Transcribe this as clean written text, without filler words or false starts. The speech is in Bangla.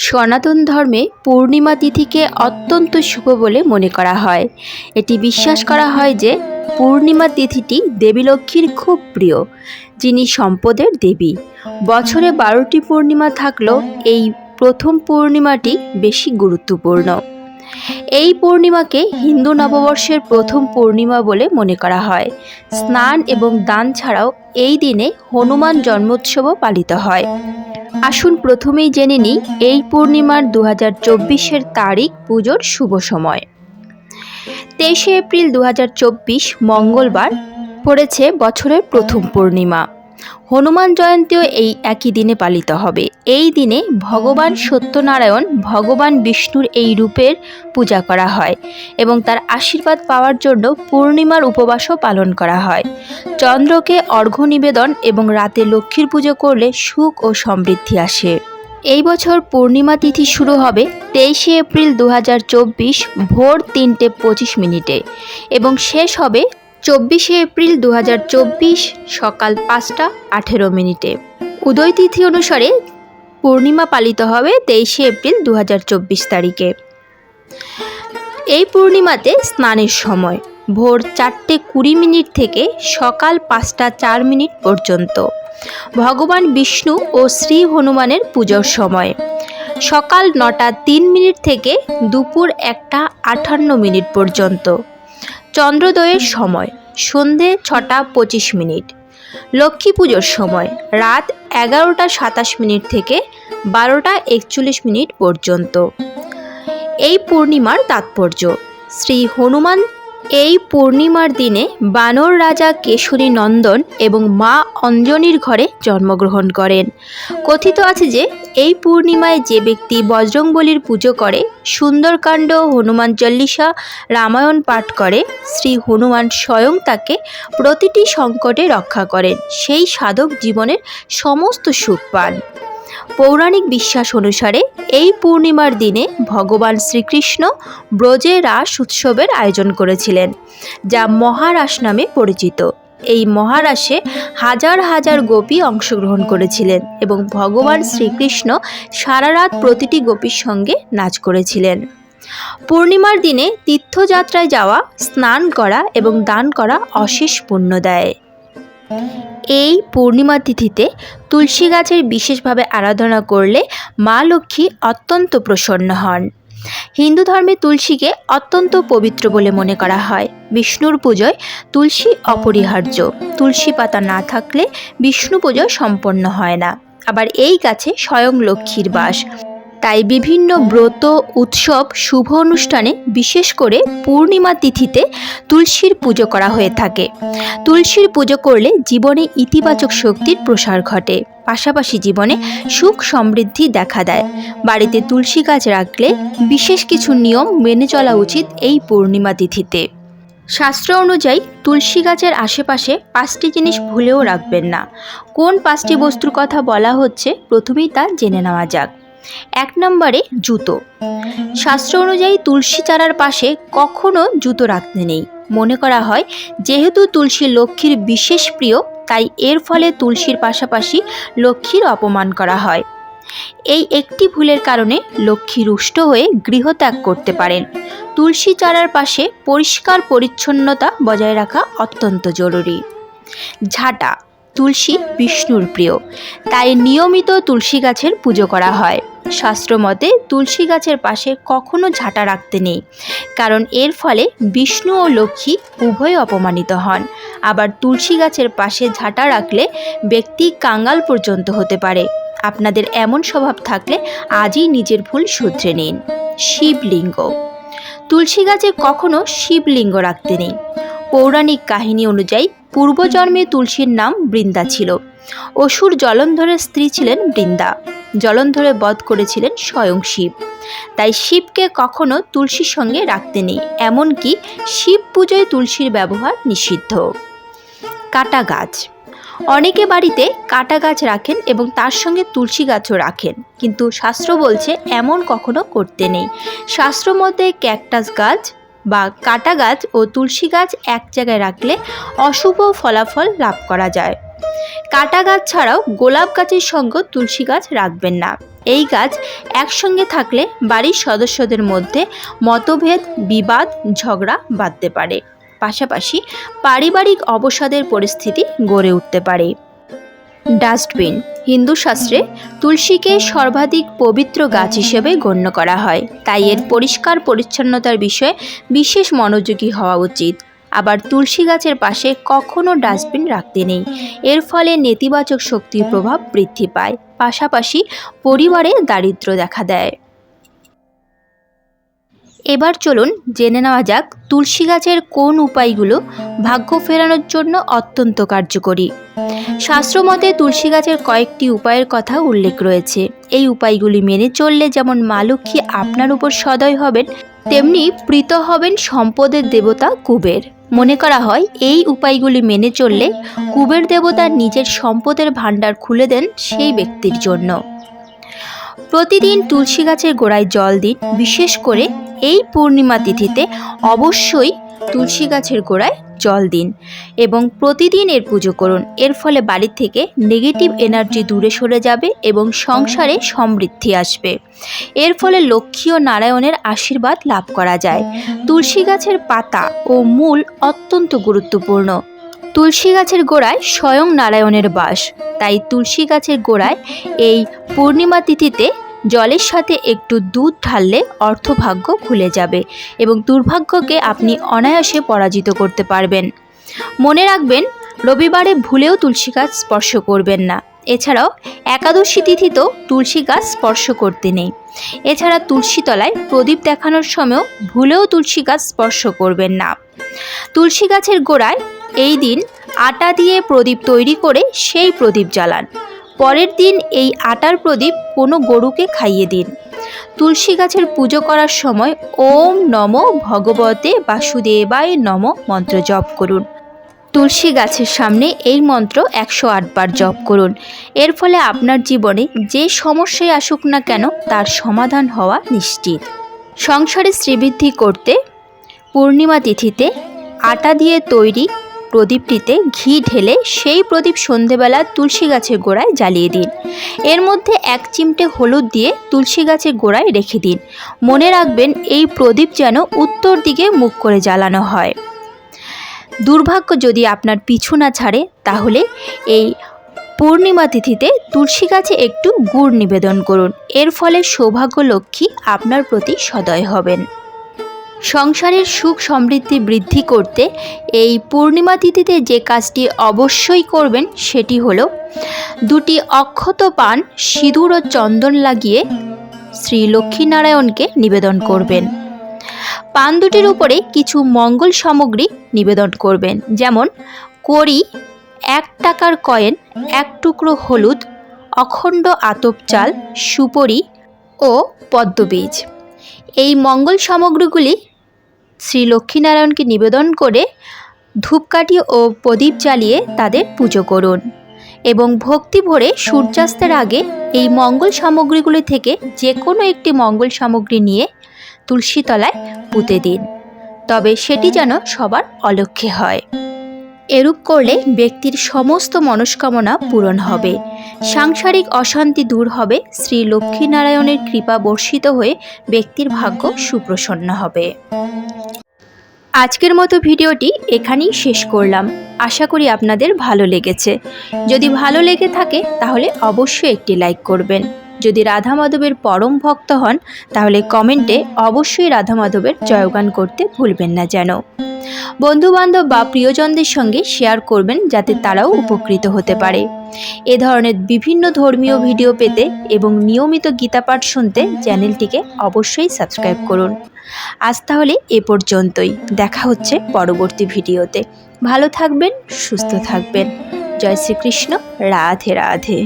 সনাতন ধর্মে পূর্ণিমা তিথিকে অত্যন্ত শুভ বলে মনে করা হয়। এটি বিশ্বাস করা হয় যে পূর্ণিমা তিথিটি দেবী লক্ষ্মীর খুব প্রিয়, যিনি সম্পদের দেবী। বছরে 12টি পূর্ণিমা থাকলেও এই প্রথম পূর্ণিমাটি বেশি গুরুত্বপূর্ণ। এই পূর্ণিমাকে হিন্দু নববর্ষের প্রথম পূর্ণিমা বলে মনে করা হয়। স্নান এবং দান ছাড়াও এই দিনে হনুমান জন্মোৎসবও পালিত হয়। আসুন প্রথমেই জেনে নিই এই পূর্ণিমার 2024-এর তারিখ, পুজোর শুভ সময়। 23শে এপ্রিল 2024 মঙ্গলবার পড়েছে বছরের প্রথম পূর্ণিমা। হনুমান জয়ন্তীও এই একই দিনে পালিত হবে। এই দিনে ভগবান সত্যনারায়ণ ভগবান বিষ্ণুর এই রূপের পূজা করা হয় এবং তার আশীর্বাদ পাওয়ার জন্য পূর্ণিমার উপবাসও পালন করা হয়। চন্দ্রকে অর্ঘ্য নিবেদন এবং রাতে লক্ষ্মীর পুজো করলে সুখ ও সমৃদ্ধি আসে। এই বছর পূর্ণিমা তিথি শুরু হবে 23শে এপ্রিল 2024 ভোর 3:25 এবং শেষ হবে 24শে এপ্রিল 2024 সকাল 5:18। উদয় তিথি অনুসারে পূর্ণিমা পালিত হবে 23শে এপ্রিল 2024 তারিখে। এই পূর্ণিমাতে স্নানের সময় ভোর 4:20 থেকে সকাল 5:04 পর্যন্ত। ভগবান বিষ্ণু ও শ্রী হনুমানের পুজোর সময় সকাল 9:03 থেকে দুপুর 1:58 পর্যন্ত। চন্দ্রোদয়ের সময় সন্ধে 6:25। লক্ষ্মী পুজোর সময় রাত 11:27 থেকে 12:41 পর্যন্ত। এই পূর্ণিমার তাৎপর্য: শ্রী হনুমান এই পূর্ণিমার দিনে বানর রাজা কেশরী নন্দন এবং মা অঞ্জনীর ঘরে জন্মগ্রহণ করেন। কথিত আছে যে এই পূর্ণিমায় যে ব্যক্তি বজরংবলীর পুজো করে, সুন্দরকাণ্ড, হনুমান চল্লিশা, রামায়ণ পাঠ করে, শ্রী হনুমান স্বয়ং তাকে প্রতিটি সংকটে রক্ষা করেন। সেই সাধক জীবনের সমস্ত সুখ পান। পৌরাণিক বিশ্বাস অনুসারে এই পূর্ণিমার দিনে ভগবান শ্রীকৃষ্ণ ব্রজে রাস উৎসবের আয়োজন করেছিলেন, যা মহারাস নামে পরিচিত। এই মহারাসে হাজার হাজার গোপী অংশগ্রহণ করেছিলেন এবং ভগবান শ্রীকৃষ্ণ সারা রাত প্রতিটি গোপীর সঙ্গে নাচ করেছিলেন। পূর্ণিমার দিনে তীর্থযাত্রায় যাওয়া, স্নান করা এবং দান করা অশেষ পুণ্য দেয়। এই পূর্ণিমা তিথিতে তুলসী গাছের বিশেষভাবে আরাধনা করলে মা লক্ষ্মী অত্যন্ত প্রসন্ন হন। হিন্দু ধর্মে তুলসীকে অত্যন্ত পবিত্র বলে মনে করা হয়। বিষ্ণুর পুজোয় তুলসী অপরিহার্য। তুলসী পাতা না থাকলে বিষ্ণু পুজো সম্পন্ন হয় না। আবার এই গাছে স্বয়ং লক্ষ্মীর বাস। তাই বিভিন্ন ব্রত, উৎসব, শুভ অনুষ্ঠানে, বিশেষ করে পূর্ণিমা তিথিতে তুলসীর পুজো করা হয়ে থাকে। তুলসীর পুজো করলে জীবনে ইতিবাচক শক্তির প্রসার ঘটে, পাশাপাশি জীবনে সুখ সমৃদ্ধি দেখা দেয়। বাড়িতে তুলসী গাছ রাখলে বিশেষ কিছু নিয়ম মেনে চলা উচিত এই পূর্ণিমা তিথিতে। শাস্ত্র অনুযায়ী তুলসী গাছের আশেপাশে 5টি জিনিস ভুলেও রাখবেন না। কোন 5টি বস্তুর কথা বলা হচ্ছে প্রথমেই তা জেনে নেওয়া যাক। 1 নম্বরে জুতো। শাস্ত্র অনুযায়ী তুলসী চারার পাশে কখনো জুতো রাখতে নেই। মনে করা হয় যেহেতু তুলসী লক্ষ্মীর বিশেষ প্রিয়, তাই এর ফলে তুলসীর পাশাপাশি লক্ষ্মীর অপমান করা হয়। এই একটি ভুলের কারণে লক্ষ্মী রুষ্ট হয়ে গৃহত্যাগ করতে পারেন। তুলসী চারার পাশে পরিষ্কার পরিচ্ছন্নতা বজায় রাখা অত্যন্ত জরুরি। ঝাঁটা। তুলসী বিষ্ণুর প্রিয়, তাই নিয়মিত তুলসী গাছের পুজো করা হয়। শাস্ত্র মতে তুলসী গাছের পাশে কখনো ঝাঁটা রাখতে নেই, কারণ এর ফলে বিষ্ণু ও লক্ষ্মী উভয় অপমানিত হন। আবার তুলসী গাছের পাশে ঝাঁটা রাখলে ব্যক্তি কাঙ্গাল পর্যন্ত হতে পারে। আপনাদের এমন স্বভাব থাকলে আজই নিজের ভুল শুধরে নিন। শিবলিঙ্গ। তুলসী গাছে কখনো শিবলিঙ্গ রাখতে নেই। পৌরাণিক কাহিনী অনুযায়ী পূর্বজন্মে তুলসীর নাম বৃন্দা ছিল। অসুর জলন্ধরের স্ত্রী ছিলেন বৃন্দা। জলন্ধরে বধ করেছিলেন স্বয়ং শিব। তাই শিবকে কখনো তুলসীর সঙ্গে রাখতে নেই। এমনকি শিব পুজোয় তুলসীর ব্যবহার নিষিদ্ধ। কাটা গাছ। অনেকে বাড়িতে কাটা গাছ রাখেন এবং তার সঙ্গে তুলসী গাছও রাখেন, কিন্তু শাস্ত্র বলছে এমন কখনো করতে নেই। শাস্ত্র মতে ক্যাকটাস গাছ বা কাটা গাছ ও তুলসী গাছ এক জায়গায় রাখলে অশুভ ফলাফল লাভ করা যায়। কাটা গাছ ছাড়াও গোলাপ গাছের সঙ্গে তুলসী গাছ রাখবেন না। এই গাছ একসঙ্গে থাকলে বাড়ির সদস্যদের মধ্যে মতভেদ, বিবাদ, ঝগড়া বাঁধতে পারে। পাশাপাশি পারিবারিক অবসাদের পরিস্থিতি গড়ে উঠতে পারে। ডাস্টবিন। হিন্দু শাস্ত্রে তুলসীকে সর্বাধিক পবিত্র গাছ হিসেবে গণ্য করা হয়, তাই এর পরিষ্কার পরিচ্ছন্নতার বিষয়ে বিশেষ মনোযোগী হওয়া উচিত। আবার তুলসী গাছের পাশে কখনো ডাস্টবিন রাখতে নেই, এর ফলে নেতিবাচক শক্তির প্রভাব বৃদ্ধি পায়, পাশাপাশি পরিবারে দারিদ্র্য দেখা দেয়। এবার চলুন জেনে নেওয়া যাক তুলসী গাছের কোন উপায়গুলো ভাগ্য ফেরানোর জন্য অত্যন্ত কার্যকরী। শাস্ত্রমতে তুলসী গাছের কয়েকটি উপায়ের কথা উল্লেখ রয়েছে। এই উপায়গুলি মেনে চললে যেমন মা লক্ষ্মী আপনার উপর সদয় হবেন, তেমনি প্রীত হবেন সম্পদের দেবতা কুবের। মনে করা হয় এই উপায়গুলি মেনে চললে কুবের দেবতা নিজের সম্পদের ভাণ্ডার খুলে দেন সেই ব্যক্তির জন্য। প্রতিদিন তুলসী গাছের গোড়ায় জল দিন। বিশেষ করে এই পূর্ণিমা তিথিতে অবশ্যই তুলসী গাছের গোড়ায় জল দিন এবং প্রতিদিন এর পুজো করুন। এর ফলে বাড়ি থেকে নেগেটিভ এনার্জি দূরে সরে যাবে এবং সংসারে সমৃদ্ধি আসবে। এর ফলে লক্ষ্মী ও নারায়ণের আশীর্বাদ লাভ করা যায়। তুলসী গাছের পাতা ও মূল অত্যন্ত গুরুত্বপূর্ণ। তুলসী গাছের গোড়ায় স্বয়ং নারায়ণের বাস, তাই তুলসী গাছের গোড়ায় এই পূর্ণিমা তিথিতে জলের সাথে একটু দুধ ঢাললে অর্থভাগ্য খুলে যাবে এবং দুর্ভাগ্যকে আপনি অনায়াসে পরাজিত করতে পারবেন। মনে রাখবেন, রবিবারে ভুলেও তুলসী গাছ স্পর্শ করবেন না। এছাড়াও একাদশী তিথিতেও তুলসী গাছ স্পর্শ করতে নেই। এছাড়া তুলসী তলায় প্রদীপ দেখানোর সময়ও ভুলেও তুলসী গাছ স্পর্শ করবেন না। তুলসী গাছের গোড়ায় এই দিন আটা দিয়ে প্রদীপ তৈরি করে সেই প্রদীপ জ্বালান। পরের দিন এই আটার প্রদীপ কোনো গরুকে খাইয়ে দিন। তুলসী গাছের পুজো করার সময় ওম নমো ভগবতে বাসুদেবায় নমঃ মন্ত্র জপ করুন। তুলসী গাছের সামনে এই মন্ত্র 108 বার জপ করুন। এর ফলে আপনার জীবনে যে সমস্যাই আসুক না কেন তার সমাধান হওয়া নিশ্চিত। সংসারে শ্রীবৃদ্ধি করতে পূর্ণিমা তিথিতে আটা দিয়ে তৈরি প্রদীপটিতে ঘি ঢেলে সেই প্রদীপ সন্ধেবেলা তুলসী গাছের গোড়ায় জ্বালিয়ে দিন। এর মধ্যে 1 চিমটে হলুদ দিয়ে তুলসী গাছের গোড়ায় রেখে দিন। মনে রাখবেন, এই প্রদীপ যেন উত্তর দিকে মুখ করে জ্বালানো হয়। দুর্ভাগ্য যদি আপনার পিছু না ছাড়ে, তাহলে এই পূর্ণিমা তিথিতে তুলসী গাছে একটু গুড় নিবেদন করুন। এর ফলে সৌভাগ্য লক্ষ্মী আপনার প্রতি সদয় হবেন। সংসারের সুখ সমৃদ্ধি বৃদ্ধি করতে এই পূর্ণিমা তিথিতে যে কাজটি অবশ্যই করবেন সেটি হলো 2টি অক্ষত পান সিঁদুর ও চন্দন লাগিয়ে শ্রী লক্ষ্মীনারায়ণকে নিবেদন করবেন। পান দুটির উপরে কিছু মঙ্গল সামগ্রী নিবেদন করবেন, যেমন কড়ি, 1 টাকার কয়েন, 1 টুকরো হলুদ, অখণ্ড আতপ চাল, সুপরি ও পদ্মবীজ। এই মঙ্গল সামগ্রীগুলি শ্রী লক্ষ্মীনারায়ণকে নিবেদন করে ধূপকাঠি ও প্রদীপ জ্বালিয়ে তাদের পুজো করুন এবং ভক্তি ভরে সূর্যাস্তের আগে এই মঙ্গল সামগ্রীগুলি থেকে যে কোনো একটি মঙ্গল সামগ্রী নিয়ে তুলসী তলায় পুঁতে দিন, তবে সেটি যেন সবার অলক্ষ্যে হয়। এরূপ করলে ব্যক্তির সমস্ত মনস্কামনা পূরণ হবে, সাংসারিক অশান্তি দূর হবে, শ্রী লক্ষ্মীনারায়ণের কৃপা বর্ষিত হয়ে ব্যক্তির ভাগ্য সুপ্রসন্ন হবে। আজকের মতো ভিডিওটি এখানেই শেষ করলাম। আশা করি আপনাদের ভালো লেগেছে। যদি ভালো লেগে থাকে তাহলে অবশ্যই একটি লাইক করবেন। যদি রাধা মাধবের পরম ভক্ত হন তাহলে কমেন্টে অবশ্যই রাধা মাধবের জয়গান করতে ভুলবেন না যেন। বন্ধুবান্ধব বা প্রিয়জনদের সঙ্গে শেয়ার করবেন যাতে তারাও উপকৃত হতে পারে। এ ধরনের বিভিন্ন ধর্মীয় ভিডিও পেতে এবং নিয়মিত গীতাপাঠ শুনতে চ্যানেলটিকে অবশ্যই সাবস্ক্রাইব করুন। আজ তাহলে এ পর্যন্তই। দেখা হচ্ছে পরবর্তী ভিডিওতে। ভালো থাকবেন, সুস্থ থাকবেন। জয় শ্রীকৃষ্ণ। রাধে রাধে।